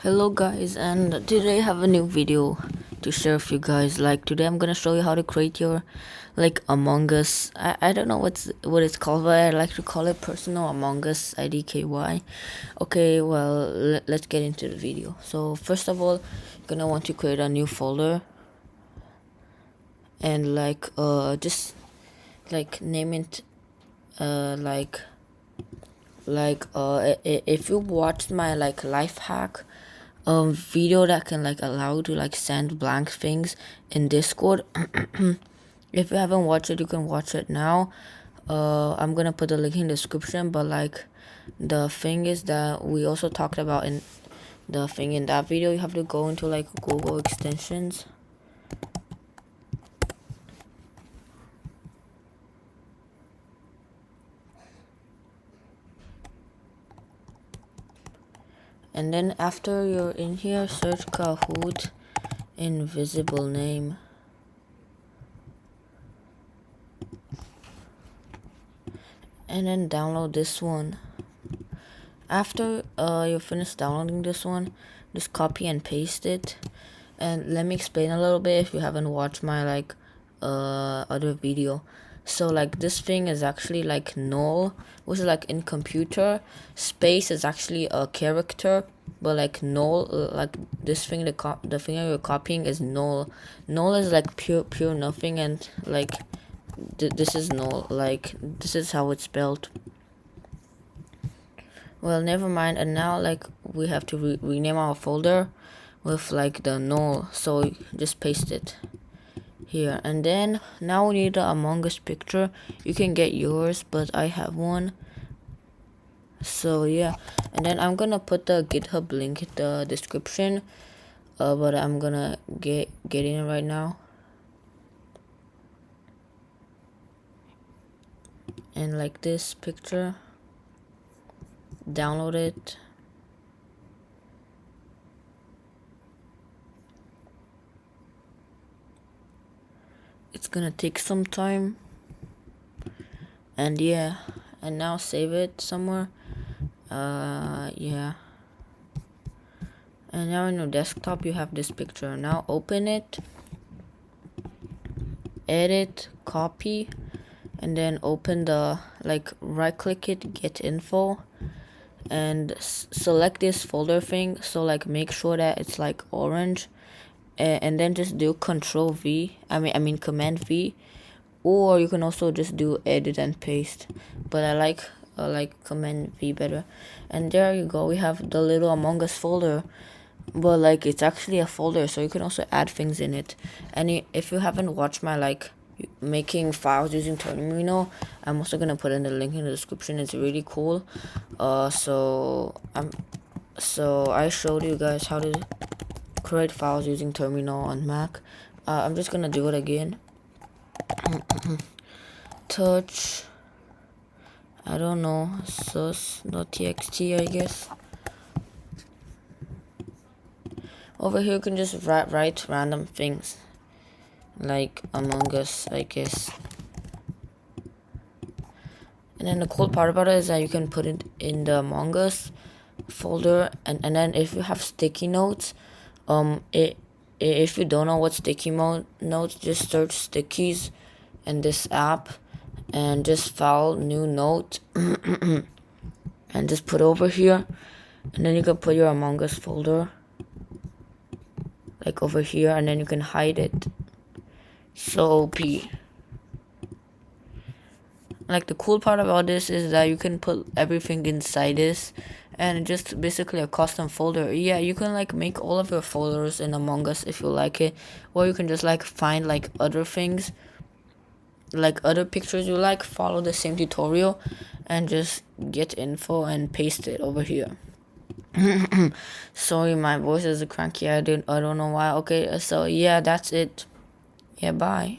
Hello guys, and today I have a new video to share with you guys. Like today I'm gonna show you how to create your Among Us. I don't know what it's called, but I like to call it personal Among Us IDKY. Okay, well let's get into the video. So first of all, you're gonna want to create a new folder and just name it if you watched my life hack video that can allow you to send blank things in Discord. If you haven't watched it, you can watch it now. I'm gonna put the link in the description, but the thing is that we also talked about in the thing in that video, you have to go into Google extensions. And then after you're in here, search Kahoot invisible name. And then download this one. After you finish downloading this one, just copy and paste it. And let me explain a little bit if you haven't watched my other video. So this thing is actually null, which is in computer. Space is actually a character, but null, this thing, the thing that you're copying is null. Null is pure nothing, and this is null. This is how it's spelled. Well, never mind. And now we have to rename our folder with the null. So just paste it here. And then now we need the Among Us picture. You can get yours, but I have one. So yeah, and then I'm gonna put the GitHub link in the description, but I'm gonna get in right now. And this picture, download it. It's gonna take some time, and yeah, and now save it somewhere. Yeah, and now in your desktop you have this picture. Now open it, edit, copy, and then open the right click it, get info, and select this folder thing. So make sure that it's orange, and then just do Command V, or you can also just do edit and paste, but I like Command V better. And there you go, we have the little Among Us folder, but it's actually a folder, so you can also add things in it. And if you haven't watched my making files using Terminal, I'm also gonna put in the link in the description. It's really cool. So I showed you guys how to create files using Terminal on Mac. I'm just gonna do it again. Touch, I don't know, sus.txt, I guess. Over here you can just write random things like Among Us, I guess. And then the cool part about it is that you can put it in the Among Us folder, and then if you have sticky notes, if you don't know what sticky notes, just search stickies in this app and just file new note and just put over here, and then you can put your Among Us folder over here, and then you can hide it. So OP. The cool part about this is that you can put everything inside this, and it's just basically a custom folder. Yeah, you can make all of your folders in Among Us if you like it, or you can just find other things, other pictures you follow the same tutorial and just get info and paste it over here. Sorry, my voice is cranky. I don't know why. Okay, so yeah, that's it. Yeah, bye.